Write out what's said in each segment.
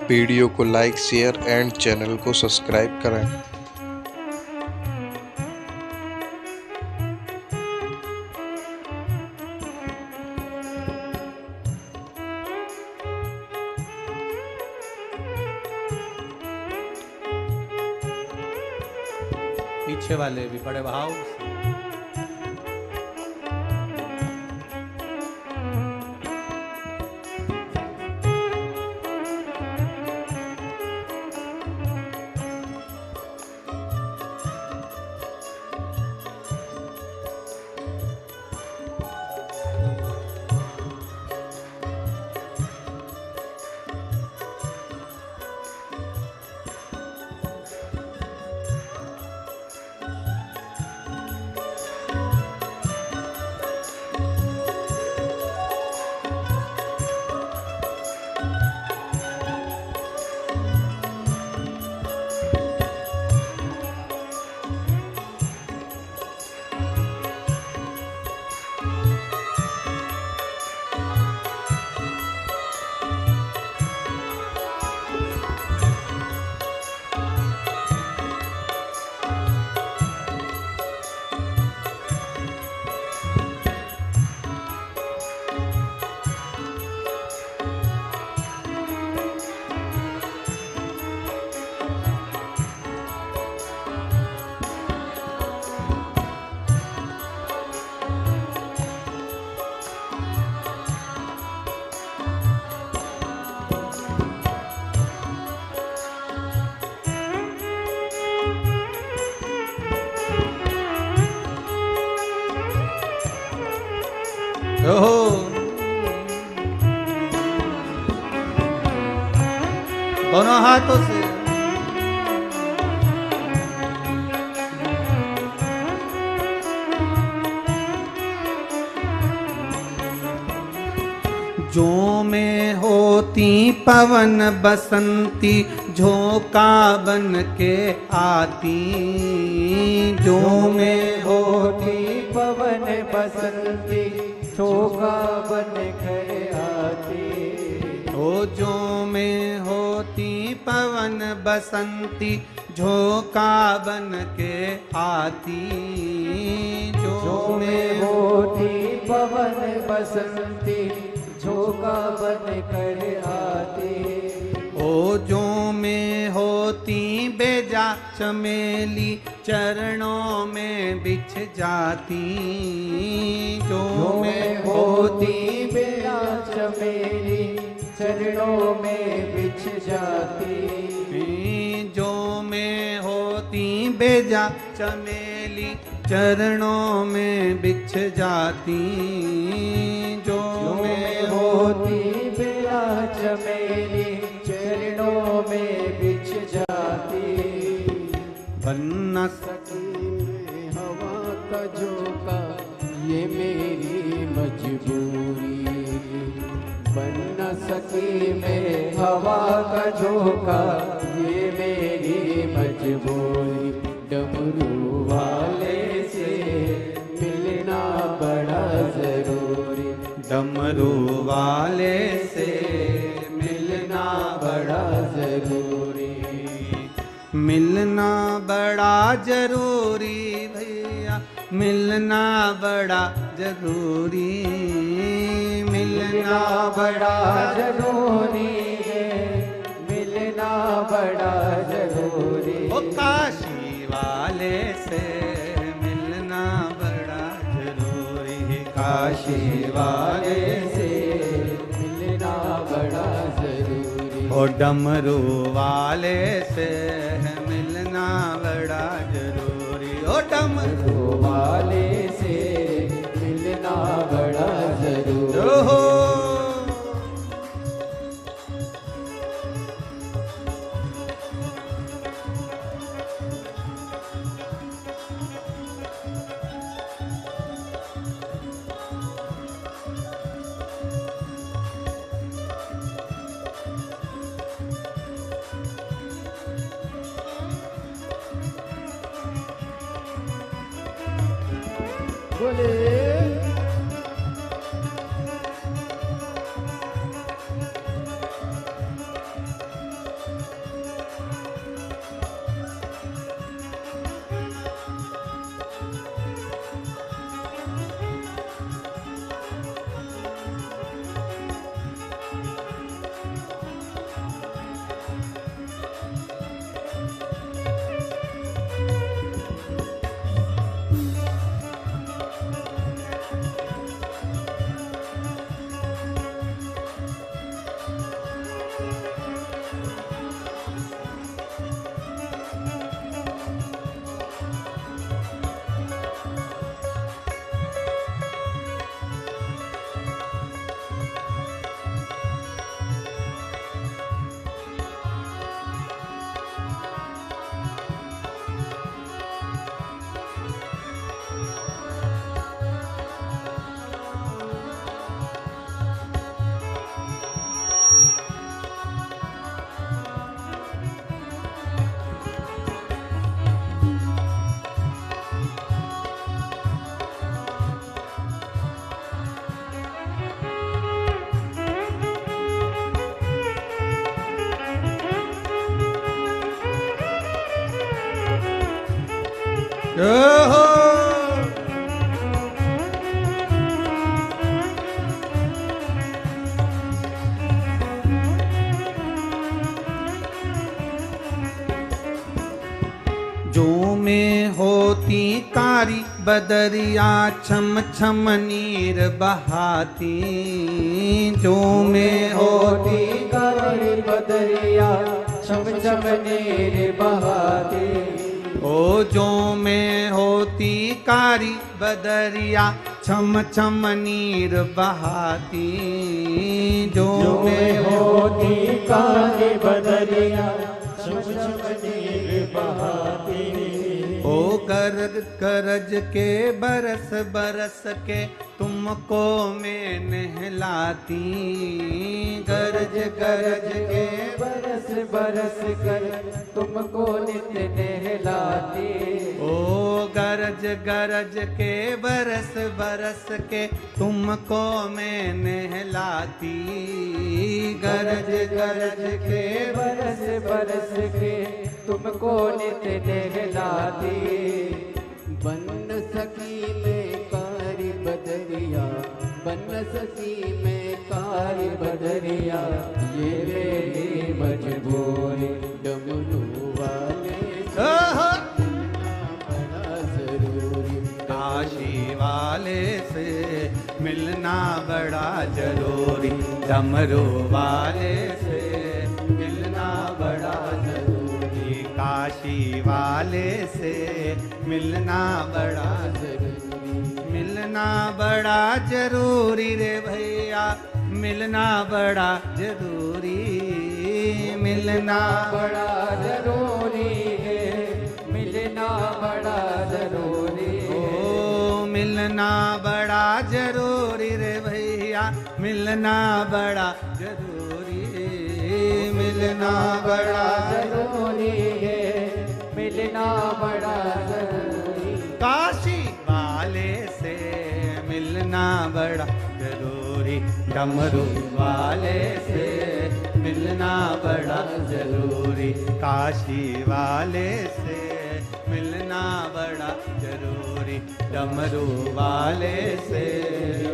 Video को like, share and channel को subscribe करें। पीछे वाले भी बड़े भाव से। दोनों हाथों से जो में होती पवन बसंती झोंका बन के आती, जो में होती पवन बसंती झोंका बन के आती। ओ जो में होती पवन बसंती झोंका बन के आती, जो में होती पवन बसंती झोंका बन कर आती। ओ जो में होती बेजा चमेली चरणों में बिछ जाती, जो में होती बेजा चमेली चरणों में बिछ जाती। जो में होती बेजा चमेली चरणों में बिछ जाती, जो में होती बेजा चमेली चरणों में बिछ जाती। बन न सकी हवा का झोंका ये मेरी मजबूरी, बन न सकी मैं हवा का झोंका ये मेरी मजबूरी। डमरू वाले से मिलना बड़ा जरूरी, डमरू वाले से मिलना बड़ा जरूरी। मिलना बड़ा जरूरी भैया, मिलना बड़ा जरूरी, मिलना बड़ा जरूरी है, मिलना बड़ा जरूरी। ओ काशी वाले से मिलना बड़ा जरूरी है, काशी वाले से मिलना बड़ा जरूरी। ओ डमरू वाले से मिलना बड़ा जरूरी, ओ डमरू वाले से मिलना बड़ा जरूरी। हो बोले ओहो जो में होती कारी बदरिया छम छम नीर बहाती जो में होती कारी बदरिया छम छम नीर बहाती ओ जो में होती कारी बदरिया छम छम नीर बहाती जो में होती कारी बदरिया छम छम नीर बहाती ओ गरज गरज के बरस बरस के तुमको मैं नहलाती गरज गरज के बरस बरस कर तुमको नित्य नहलाती ओ गरज गरज के बरस बरस के तुमको मैं नहलाती गरज गरज के बरस बरस के तुमको नित्य नहलाती बन सकी में कारी बदरिया बन सकी में कारी बदरिया ये मेरी मजबूरी डमरू वाले ओहो बड़ा जरूरी काशी वाले से मिलना बड़ा जरूरी डमरू वाले से मिलना बड़ा जरूरी काशी वाले से मिलना बड़ा जरूरी मिलना बड़ा जरूरी रे भैया मिलना बड़ा जरूरी मिलना बड़ा जरूरी है मिलना बड़ा जरूरी ओ मिलना बड़ा जरूरी रे भैया मिलना बड़ा जरूरी मिलना बड़ा जरूरी है मिलना बड़ा जरूरी काशी वाले से मिलना बड़ा जरूरी डमरू वाले से मिलना बड़ा जरूरी काशी वाले से मिलना बड़ा जरूरी डमरू वाले से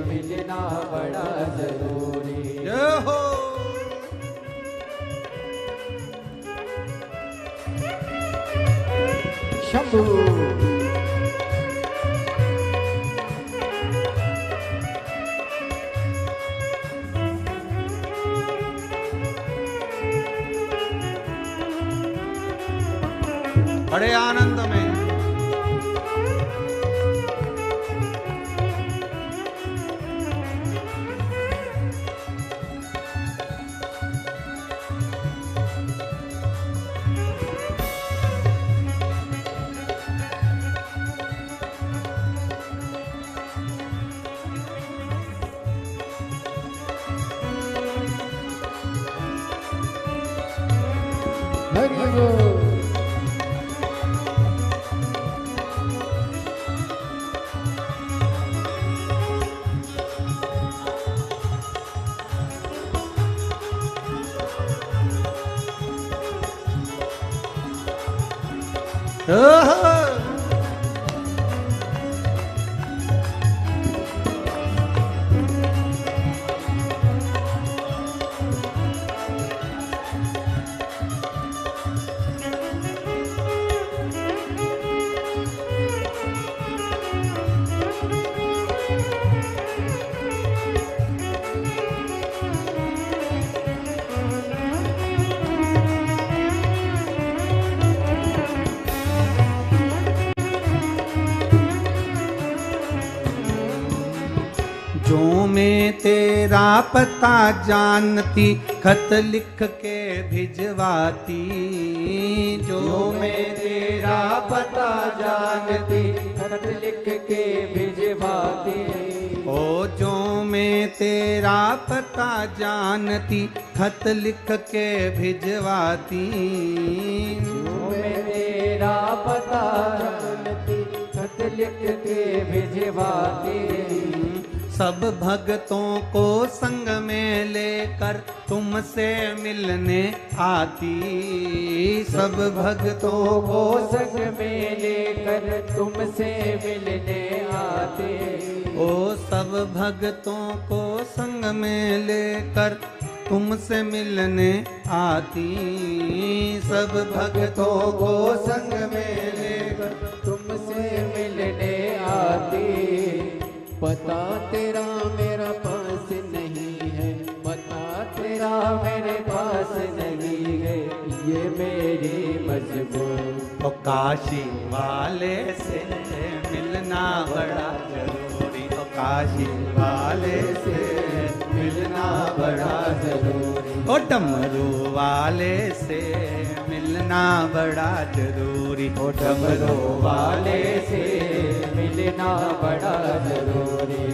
मिलना बड़ा जरूरी जय हो शंभू बड़े आनंद में हरि बोल ओहो जो मैं तेरा पता जानती खत लिख के भिजवाती जो मैं तेरा पता जानती खत लिख के भिजवाती ओ जो मैं तेरा पता जानती खत लिख के भिजवाती मैं तेरा पता जानती खत लिख के भिजवाती सब भक्तों को संग में लेकर तुमसे मिलने आती, सब भक्तों को संग में लेकर तुमसे मिलने आते। ओ सब भक्तों को संग में लेकर तुमसे मिलने आती, सब भक्तों को संग में लेकर तुमसे मिलने आती। पता तेरा मेरा पास नहीं है, पता तेरा मेरे पास नहीं है, ये मेरी मजबूरी। ओ काशी वाले से मिलना बड़ा जरूरी, ओ काशी वाले से मिलना बड़ा जरूरी, ओ डमरू वाले से मिलना बड़ा जरूरी, ओ डमरू वाले से मिलना बड़ा जरूरी।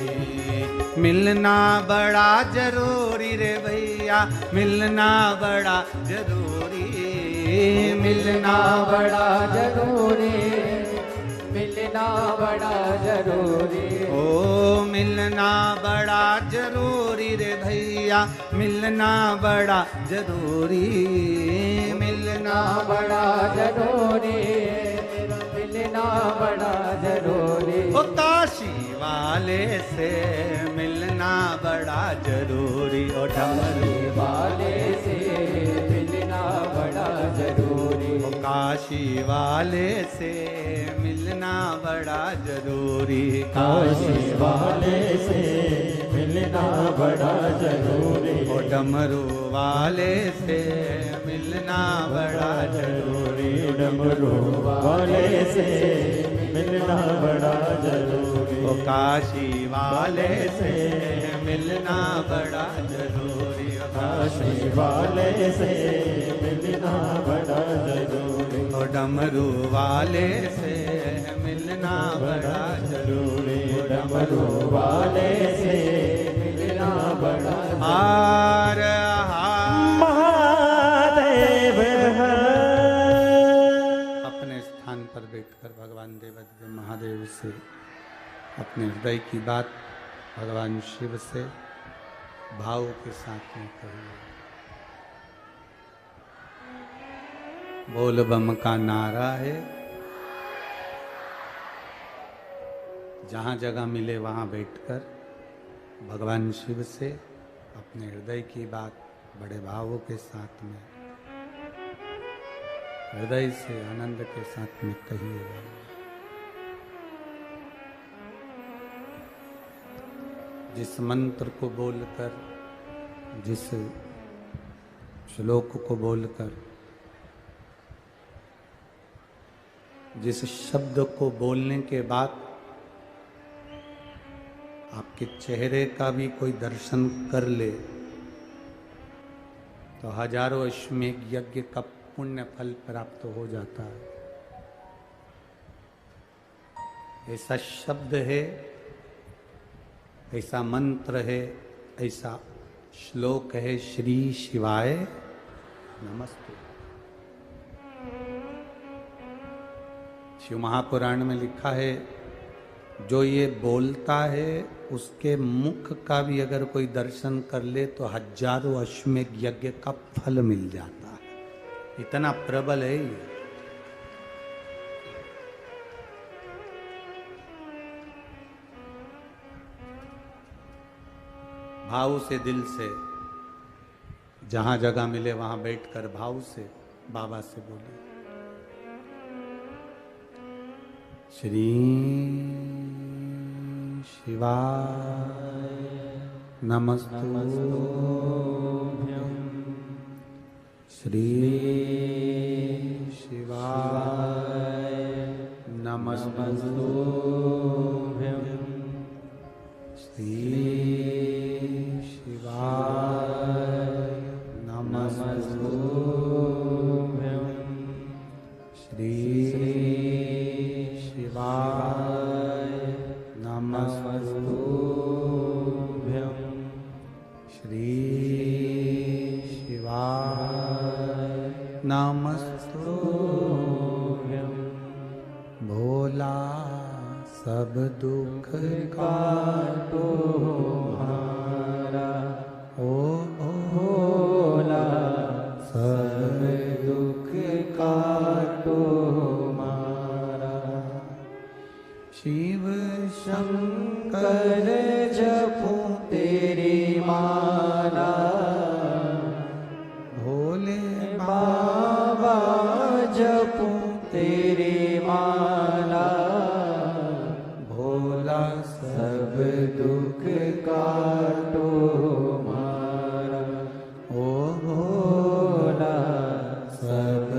मिलना बड़ा जरूरी रे भैया, मिलना बड़ा जरूरी, मिलना बड़ा जरूरी, मिलना बड़ा जरूरी। ओ मिलना बड़ा जरूरी रे भैया, मिलना बड़ा जरूरी, मिलना बड़ा जरूरी, मिलना बड़ा जरूरी। ओ काशी वाले से मिलना बड़ा जरूरी, ओ डमरू वाले से मिलना बड़ा जरूरी, ओ काशी वाले से मिलना बड़ा जरूरी, काशी वाले से मिलना बड़ा जरूरी, ओ डमरू वाले से मिलना बड़ा जरूरी, डमरू वाले से मिलना बड़ा जरूरी, ओ काशी वाले से मिलना बड़ा जरूरी, ओ काशी वाले से मिलना बड़ा जरूरी, ओ डमरू वाले से मिलना बड़ा जरूरी, ओ डमरू वाले से मिलना बड़ा हार महादेव अपने स्थान पर बैठकर भगवान देवाधिदेव महादेव से अपने हृदय की बात भगवान शिव से भाव के साथ में कहिए। बोल बम का नारा है, जहाँ जगह मिले वहाँ बैठकर भगवान शिव से अपने हृदय की बात बड़े भावों के साथ में हृदय से आनंद के साथ में कहिए। जिस मंत्र को बोलकर, जिस श्लोक को बोलकर, जिस शब्द को बोलने के बाद आपके चेहरे का भी कोई दर्शन कर ले तो हजारों अश्वमेध यज्ञ का पुण्य फल प्राप्त हो जाता है। ऐसा शब्द है, ऐसा मंत्र है, ऐसा श्लोक है, श्री शिवाय नमस्ते। शिव महापुराण में लिखा है, जो ये बोलता है उसके मुख का भी अगर कोई दर्शन कर ले तो हजारों अश्वमेध यज्ञ का फल मिल जाता है। इतना प्रबल है ये। भाव से, दिल से, जहां जगह मिले वहां बैठकर भाव से बाबा से बोलिए। श्री शिवाय नमस्तुभ्यं, श्री शिवाय नमस्तुभ्यं, श्री शिवाय नमस्तुभ्यं, श्री शिवाय नमस्तुभ्यं, श्री शिवाय नमस्तुभ्यं। भोला सब दुख काटो हमारा ओ भोला, सब दुख काटो हमारा। शिव शंकर जपूं तेरी माला, भोले बाबा जपूं तेरी माला, भोला सब दुख काटो हमारा। ओ भोला, सब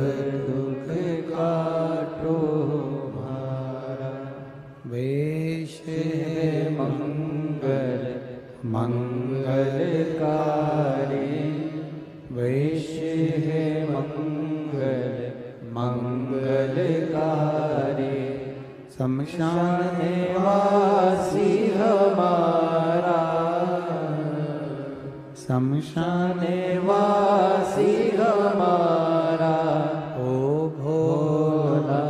दुख काटो हमारा। वेश मंगल मंगलकारी वेश है मंगल मंगलकारी। शमशान वासी हमारा, शमशान वासी हमारा। ओ भोला,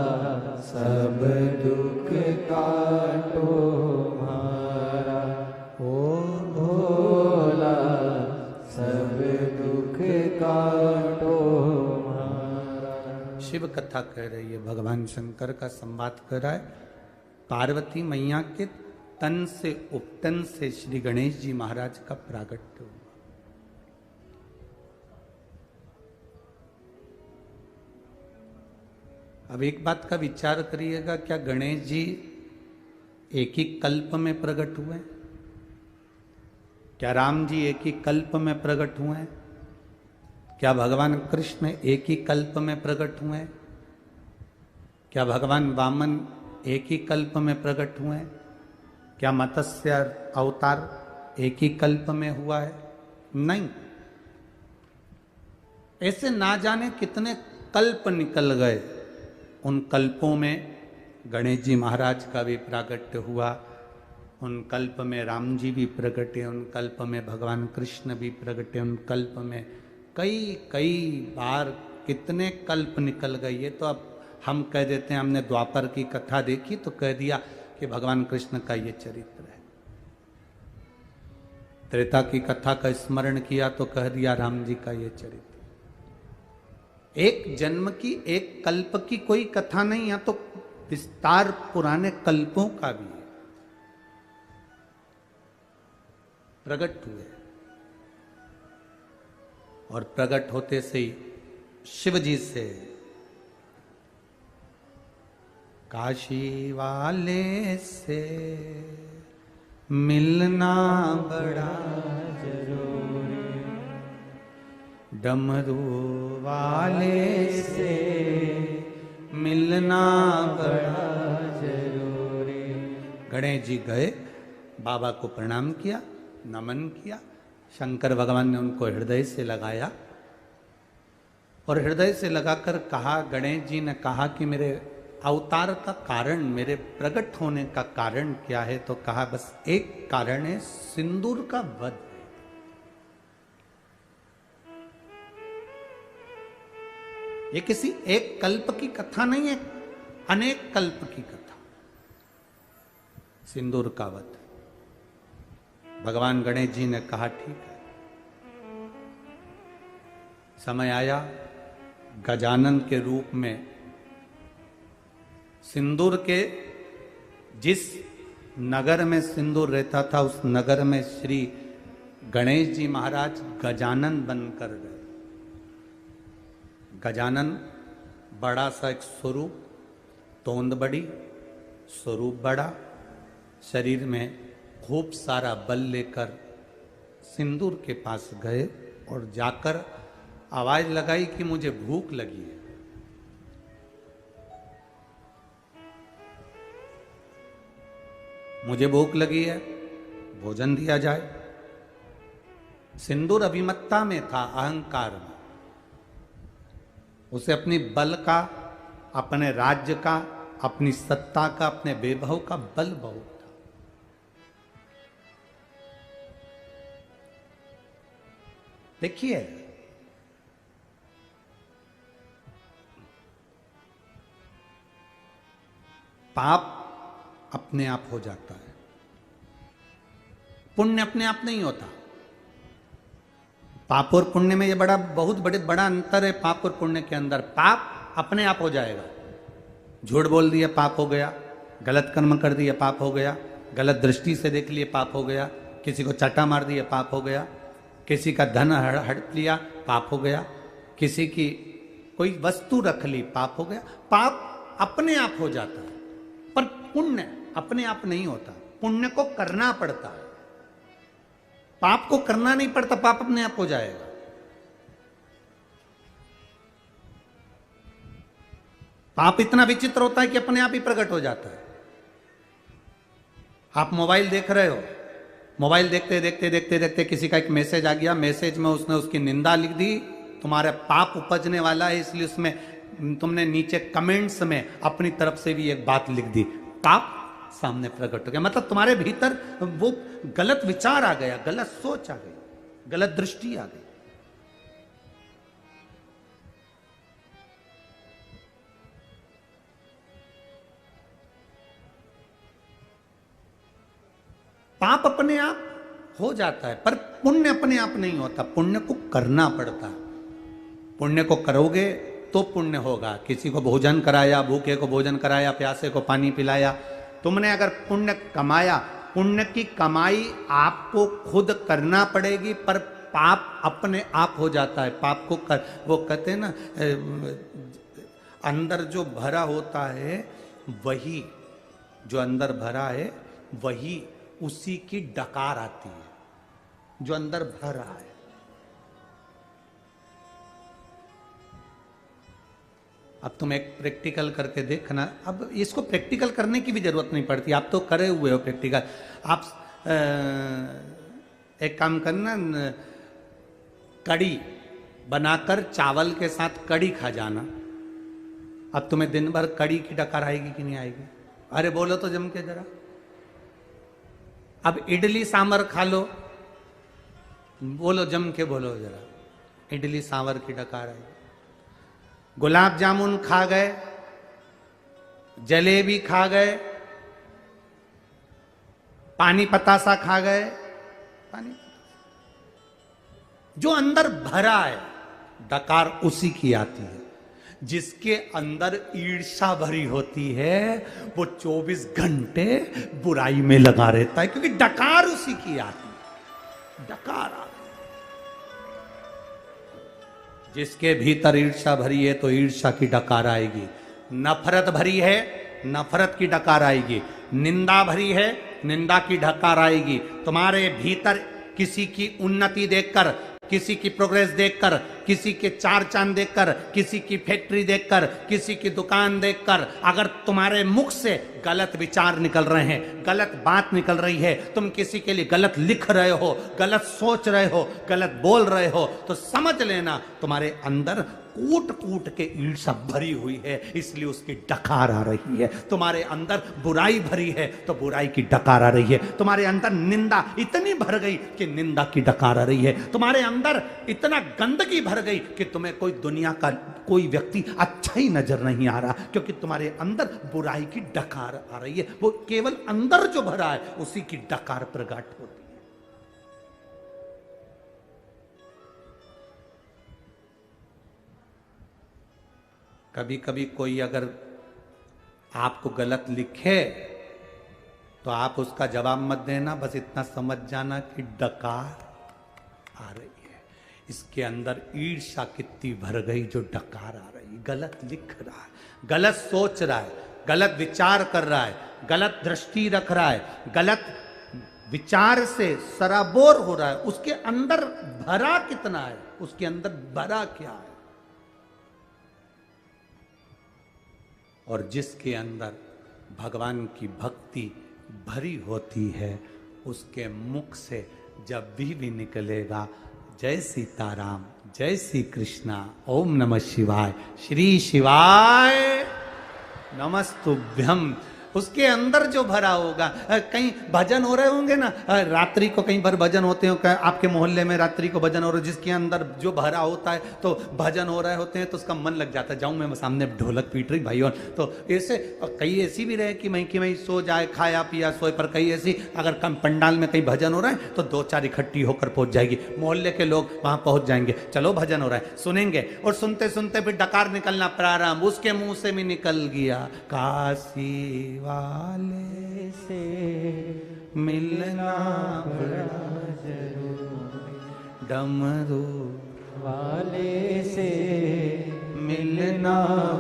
सब दुख काटो हमारा। ओ भोला, सब दुख काटो हमारा। शिव कथा कह रही है, भगवान शंकर का संवाद कर रहा है। पार्वती मैया के तन से उपटन से श्री गणेश जी महाराज का प्रागट्य हुआ। अब एक बात का विचार करिएगा, क्या गणेश जी एक ही कल्प में प्रकट हुए? क्या राम जी एक ही कल्प में प्रकट हुए? क्या भगवान कृष्ण एक ही कल्प में प्रकट हुए? क्या भगवान वामन एक ही कल्प में प्रकट हुए? क्या मत्स्य अवतार एक ही कल्प में हुआ है? नहीं, ऐसे ना जाने कितने कल्प निकल गए। उन कल्पों में गणेश जी महाराज का भी प्रागट्य हुआ, उन कल्प में राम जी भी प्रगटे, उन कल्प में भगवान कृष्ण भी प्रगटे, उन कल्प में कई कई बार कितने कल्प निकल गए। ये तो अब हम कह देते हैं, हमने द्वापर की कथा देखी तो कह दिया कि भगवान कृष्ण का ये चरित्र है। त्रेता की कथा का स्मरण किया तो कह दिया राम जी का ये चरित्र। एक जन्म की, एक कल्प की कोई कथा नहीं है, तो विस्तार पुराने कल्पों का भी है। प्रकट हुए और प्रकट होते से ही शिव जी से काशी वाले से मिलना बड़ा जरूरी, डमरू वाले से मिलना बड़ा जरूरी। गणेश जी गए, बाबा को प्रणाम किया, नमन किया। शंकर भगवान ने उनको हृदय से लगाया और हृदय से लगाकर कहा, गणेश जी ने कहा कि मेरे अवतार का कारण, मेरे प्रकट होने का कारण क्या है? तो कहा बस एक कारण है, सिंदूर का वध। ये किसी एक कल्प की कथा नहीं है, अनेक कल्प की कथा। सिंदूर का वध। भगवान गणेश जी ने कहा ठीक है, समय आया, गजानन के रूप में सिंदूर के, जिस नगर में सिंदूर रहता था उस नगर में श्री गणेश जी महाराज गजानन बनकर गए। गजानन बड़ा सा एक स्वरूप, तोंद बड़ी, स्वरूप बड़ा, शरीर में खूब सारा बल लेकर सिंदूर के पास गए और जाकर आवाज लगाई कि मुझे भूख लगी है। मुझे भूख लगी है, भोजन दिया जाए। सिंदूर अभिमत्ता में था, अहंकार में। उसे अपनी बल का, अपने राज्य का, अपनी सत्ता का, अपने वैभव का बल बहुत था। देखिए, पाप अपने आप हो जाता है, पुण्य अपने आप नहीं होता। पाप और पुण्य में ये बहुत बड़ा अंतर है। पाप और पुण्य के अंदर पाप अपने आप हो जाएगा। झूठ बोल दिया पाप हो गया, गलत कर्म कर दिया पाप हो गया, गलत दृष्टि से देख लिए पाप हो गया, किसी को चाटा मार दिया पाप हो गया, किसी का धन हड़प लिया पाप हो गया, किसी की कोई वस्तु रख ली पाप हो गया। पाप अपने आप हो जाता है, पर पुण्य अपने आप नहीं होता, पुण्य को करना पड़ता है। पाप को करना नहीं पड़ता, पाप अपने आप हो जाएगा। पाप इतना विचित्र होता है कि अपने आप ही प्रकट हो जाता है। आप मोबाइल देख रहे हो, मोबाइल देखते देखते देखते देखते किसी का एक मैसेज आ गया, मैसेज में उसने उसकी निंदा लिख दी, तुम्हारा पाप उपजने वाला है, इसलिए उसमें तुमने नीचे कमेंट्स में अपनी तरफ से भी एक बात लिख दी, पाप सामने प्रकट हो गया। मतलब तुम्हारे भीतर वो गलत विचार आ गया, गलत सोच आ गई, गलत दृष्टि आ गई। पाप अपने आप हो जाता है, पर पुण्य अपने आप नहीं होता, पुण्य को करना पड़ता है। पुण्य को करोगे तो पुण्य होगा। किसी को भोजन कराया, भूखे को भोजन कराया, प्यासे को पानी पिलाया, तुमने अगर पुण्य कमाया, पुण्य की कमाई आपको खुद करना पड़ेगी, पर पाप अपने आप हो जाता है। पाप को वो कहते हैं ना, अंदर जो भरा होता है वही, जो अंदर भरा है वही, उसी की डकार आती है, जो अंदर भरा है। अब तुम एक प्रैक्टिकल करके देखना। अब इसको प्रैक्टिकल करने की भी जरूरत नहीं पड़ती, आप तो करे हुए हो प्रैक्टिकल। आप एक काम करना, कड़ी बनाकर चावल के साथ कड़ी खा जाना। अब तुम्हें दिन भर कड़ी की डकार आएगी कि नहीं आएगी? अरे बोलो तो जम के जरा। अब इडली सांभर खा लो, बोलो जम के बोलो जरा, इडली सांभर की डकार आएगी। गुलाब जामुन खा गए, जलेबी खा गए, पानी पतासा खा गए, पानी जो अंदर भरा है डकार उसी की आती है। जिसके अंदर ईर्ष्या भरी होती है वो 24 घंटे बुराई में लगा रहता है, क्योंकि डकार उसी की आती है, डकार आ। जिसके भीतर ईर्ष्या भरी है तो ईर्ष्या की डकार आएगी। नफरत भरी है, नफरत की डकार आएगी। निंदा भरी है, निंदा की डकार आएगी। तुम्हारे भीतर किसी की उन्नति देखकर, किसी की प्रोग्रेस देखकर, किसी के चार चांद देखकर, किसी की फैक्ट्री देखकर, किसी की दुकान देखकर अगर तुम्हारे मुख से गलत विचार निकल रहे हैं, गलत बात निकल रही है, तुम किसी के लिए गलत लिख रहे हो, गलत सोच रहे हो, गलत बोल रहे हो, तो समझ लेना तुम्हारे अंदर कूट कूट के ईर्ष्या भरी हुई है, इसलिए उसकी डकार आ रही है। तुम्हारे अंदर बुराई भरी है तो बुराई की डकार आ रही है। तुम्हारे अंदर निंदा इतनी भर गई कि निंदा की डकार आ रही है। तुम्हारे अंदर इतना गंदगी भर गई कि तुम्हें कोई दुनिया का कोई व्यक्ति अच्छा ही नजर नहीं आ रहा, क्योंकि तुम्हारे अंदर बुराई की डकार आ रही है। वो केवल अंदर जो भरा है उसी की डकार प्रकट होती है। कभी कभी कोई अगर आपको गलत लिखे तो आप उसका जवाब मत देना, बस इतना समझ जाना कि डकार आ रही है। इसके अंदर ईर्ष्या कितनी भर गई जो डकार आ रही है। गलत लिख रहा है, गलत सोच रहा है, गलत विचार कर रहा है, गलत दृष्टि रख रहा है, गलत विचार से सराबोर हो रहा है। उसके अंदर भरा कितना है, उसके अंदर भरा क्या है। और जिसके अंदर भगवान की भक्ति भरी होती है उसके मुख से जब भी निकलेगा जय सीताराम, जय श्री कृष्णा, ओम नमः शिवाय, श्री शिवाय नमस्तुभ्यम, उसके अंदर जो भरा होगा। कहीं भजन हो रहे होंगे ना, रात्रि को कहीं पर भजन होते हो, आपके मोहल्ले में रात्रि को भजन हो रहे, जिसके अंदर जो भरा होता है तो भजन हो रहे होते हैं तो उसका मन लग जाता है, जाऊं मैं सामने ढोलक पीट रही भाइयों। तो ऐसे कई ऐसी भी रहे कि वहीं सो जाए, खाया पिया सोए, पर कई ऐसी अगर कम पंडाल में कहीं भजन हो रहा है तो 2-4 इकट्ठी होकर पहुंच जाएगी, मोहल्ले के लोग वहां पहुंच जाएंगे, चलो भजन हो रहा है, सुनेंगे। और सुनते सुनते फिर डकार निकलना प्रारंभ, उसके मुंह से भी निकल गया, काशी वाले से मिलना बड़ा डमरू वाले से मिलना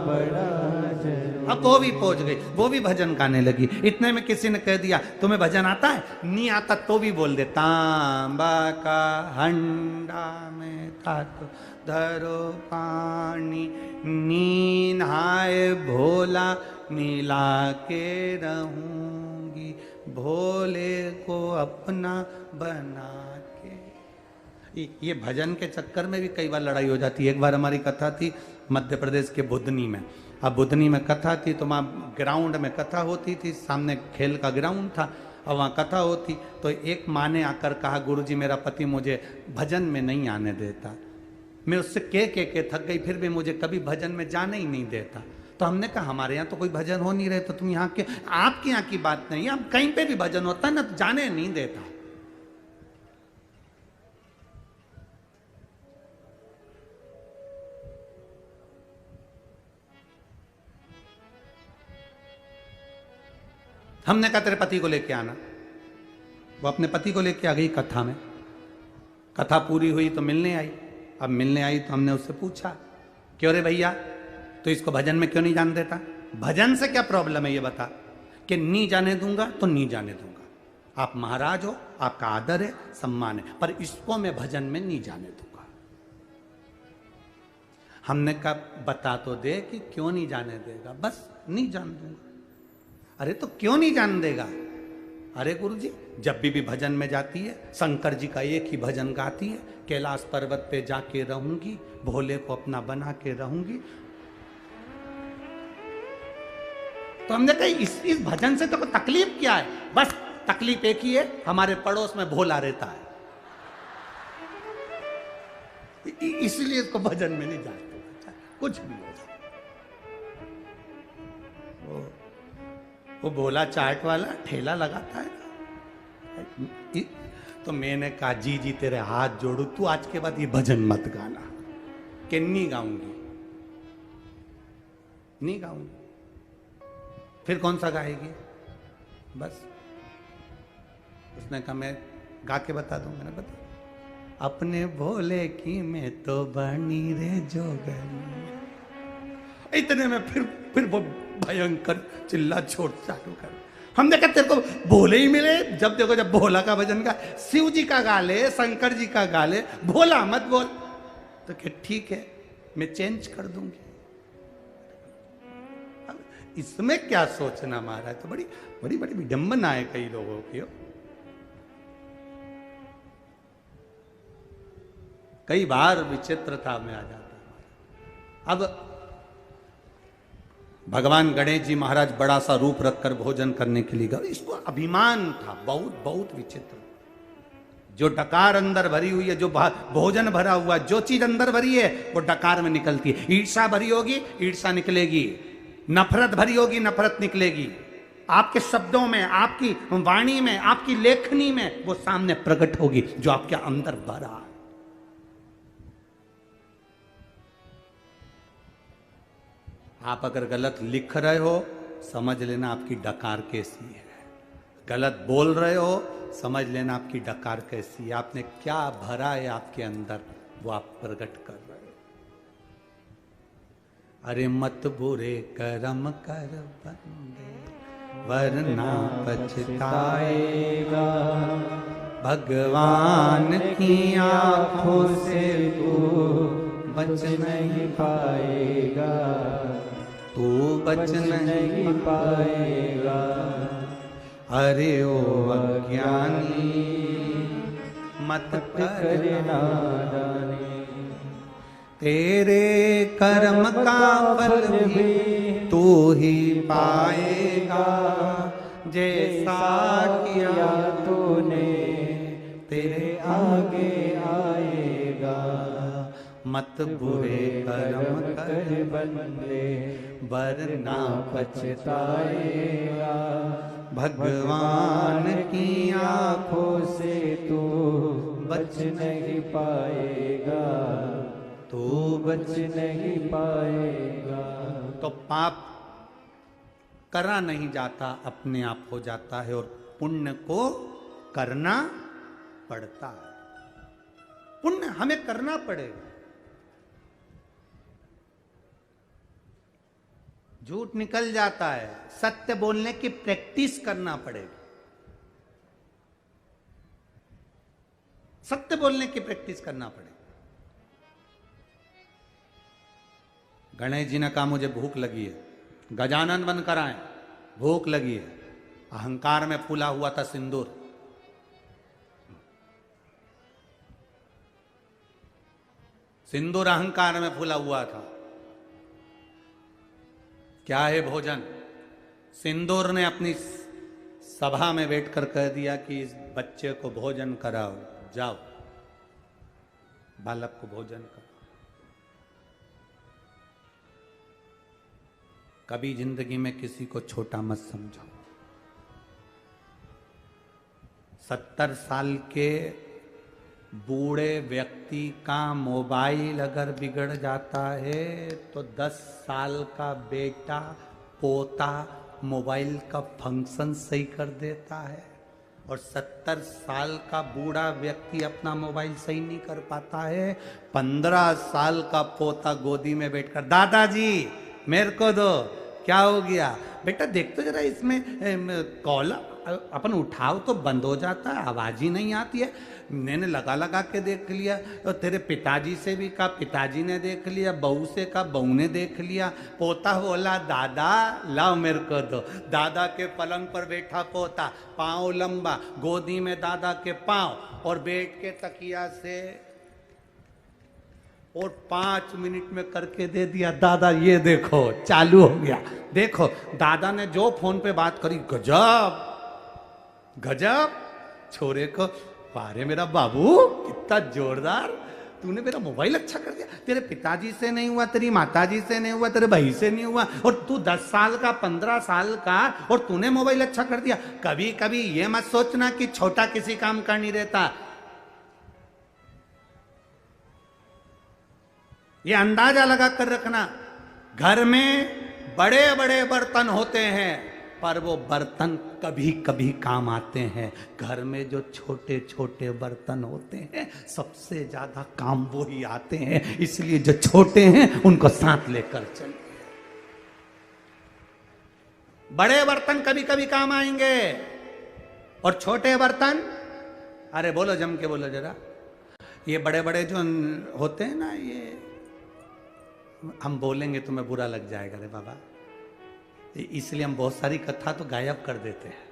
बड़ा जरूरी। अब वो भी पहुंच गई, वो भी भजन गाने लगी। इतने में किसी ने कह दिया, तुम्हें भजन आता है? नहीं आता तो भी बोल दे, तांबा का हंडा में था तो धरो पानी, नीन हाय भोला मिला के रहूंगी, भोले को अपना बना के। ये भजन के चक्कर में भी कई बार लड़ाई हो जाती है। एक बार हमारी कथा थी मध्य प्रदेश के बुधनी में। अब बुधनी में कथा थी तो वहाँ ग्राउंड में कथा होती थी, सामने खेल का ग्राउंड था और वहाँ कथा होती। तो एक माँ ने आकर कहा, गुरुजी मेरा पति मुझे भजन में नहीं आने देता, मैं उससे के थक गई, फिर भी मुझे कभी भजन में जाने ही नहीं देता। तो हमने कहा हमारे यहाँ तो कोई भजन हो नहीं रहे, तो तुम यहाँ के, आपके यहाँ की बात नहीं, अब कहीं पे भी भजन होता है ना तो जाने नहीं देता। हमने कहा तेरे पति को लेके आना, वो अपने पति को लेके आ गई कथा में। कथा पूरी हुई तो मिलने आई। अब मिलने आई तो हमने उससे पूछा, क्यों रे भैया तो इसको भजन में क्यों नहीं जाने देता? भजन से क्या प्रॉब्लम है ये बता। कि नहीं जाने दूंगा तो नहीं जाने दूंगा, आप महाराज हो, आपका आदर है, सम्मान है, पर इसको मैं भजन में नहीं जाने दूंगा। हमने कहा बता तो दे कि क्यों नहीं जाने देगा। बस नहीं जाने दूंगा। अरे तो क्यों नहीं जान देगा? अरे गुरुजी जब भी भजन में जाती है, शंकर जी का एक ही भजन गाती है, कैलाश पर्वत पे जाके रहूंगी, भोले को अपना बना के रहूंगी। तो हमने कहा इस भजन से तो कोई तकलीफ क्या है? बस तकलीफ एक ही है, हमारे पड़ोस में भोला रहता है, इसलिए इसको भजन में नहीं जाते। कुछ भी हो जाए, वो भोला चाट वाला ठेला लगाता है। तो मैंने कहा जी तेरे हाथ जोड़ू, तू आज के बाद ये भजन मत गाना। कि नहीं गाऊंगी, नहीं गाऊंगी। फिर कौन सा गाएगी? बस उसने कहा मैं गा के बता दूं। मैंने बता, अपने भोले की मैं तो बनी रे जोगनी। इतने में फिर वो भयंकर चिल्ला छोड़ चालू कर। हमने कहा तेरे को भोले ही मिले, जब देखो जब भोला का भजन गा, शिव जी का गा ले, शंकर जी का गा ले, भोला मत बोल। तो क्या ठीक है मैं चेंज कर दूंगी। इसमें क्या सोचना महाराज, तो बड़ी बड़ी बड़ी विडंबना है कई लोगों की। कई बार विचित्रता में आ जाता। अब भगवान गणेश जी महाराज बड़ा सा रूप रखकर भोजन करने के लिए गए। इसको अभिमान था, बहुत बहुत विचित्र। जो डकार अंदर भरी हुई है, जो भोजन भरा हुआ, जो चीज अंदर भरी है वो डकार में निकलती है। ईर्षा भरी होगी, ईर्षा निकलेगी। नफरत भरी होगी, नफरत निकलेगी। आपके शब्दों में, आपकी वाणी में, आपकी लेखनी में वो सामने प्रकट होगी जो आपके अंदर भरा है। आप अगर गलत लिख रहे हो समझ लेना आपकी डकार कैसी है, गलत बोल रहे हो समझ लेना आपकी डकार कैसी है। आपने क्या भरा है आपके अंदर वो आप प्रकट कर रहे हो। अरे मत बुरे कर्म कर बंदे वरना पछताएगा, भगवान की आंखों से तू बच नहीं पाएगा, तू बच नहीं पाएगा। अरे ओ अज्ञानी मत कर नादानी, तेरे कर्म का फल भी तू ही पाएगा, जैसा किया तूने तेरे आगे आएगा। मत बुरे कर्म कर बंदे वरना पछताएगा। भगवान की आंखों से तू बच नहीं पाएगा, तू बच नहीं पाएगा। तो पाप करा नहीं जाता, अपने आप हो जाता है, और पुण्य को करना पड़ता है। पुण्य हमें करना पड़ेगा। झूठ निकल जाता है, सत्य बोलने की प्रैक्टिस करना पड़ेगा। सत्य बोलने की प्रैक्टिस करना पड़ेगा। गणेश जी ने कहा मुझे भूख लगी है, गजानन बन कर आए, भूख लगी है। अहंकार में फूला हुआ था सिंदूर, सिंदूर अहंकार में फूला हुआ था। क्या है भोजन? सिंदूर ने अपनी सभा में बैठकर कह दिया कि इस बच्चे को भोजन कराओ, जाओ बालक को भोजन करो। कभी जिंदगी में किसी को छोटा मत समझो। 70 साल के बूढ़े व्यक्ति का मोबाइल अगर बिगड़ जाता है तो 10 साल का बेटा पोता मोबाइल का फंक्शन सही कर देता है, और 70 साल का बूढ़ा व्यक्ति अपना मोबाइल सही नहीं कर पाता है। 15 साल का पोता गोदी में बैठकर दादाजी मेरे को दो, क्या हो गया बेटा, देख तो जरा इसमें कॉल अपन उठाओ तो बंद हो जाता है, आवाज ही नहीं आती है। मैंने लगा लगा के देख लिया, और तेरे पिताजी से भी कहा, पिताजी ने देख लिया, बहू से कहा, बहू ने देख लिया। पोता बोला दादा लाओ मेरे को दो। दादा के पलंग पर बैठा पोता, पाँव लंबा, गोदी में दादा के पाँव, और बैठ के तकिया से, और 5 मिनट में करके दे दिया, दादा ये देखो चालू हो गया। देखो दादा ने जो फोन पे बात करी, गजब गजब, छोरे को पारे मेरा बाबू कितना जोरदार, तूने मेरा मोबाइल अच्छा कर दिया। तेरे पिताजी से नहीं हुआ, तेरी माताजी से नहीं हुआ, तेरे भाई से नहीं हुआ, और तू 10 साल का 15 साल का, और तूने मोबाइल अच्छा कर दिया। कभी कभी ये मत सोचना कि छोटा किसी काम का नहीं रहता। ये अंदाजा लगा कर रखना, घर में बड़े बड़े बर्तन होते हैं पर वो बर्तन कभी कभी काम आते हैं। घर में जो छोटे छोटे बर्तन होते हैं सबसे ज्यादा काम वो ही आते हैं, इसलिए जो छोटे हैं उनको साथ लेकर चलिए। बड़े बर्तन कभी कभी काम आएंगे, और छोटे बर्तन, अरे बोलो जम के बोलो जरा, ये बड़े बड़े जो होते हैं ना, ये हम बोलेंगे तुम्हें बुरा लग जाएगा रे बाबा, इसलिए हम बहुत सारी कथा तो गायब कर देते हैं।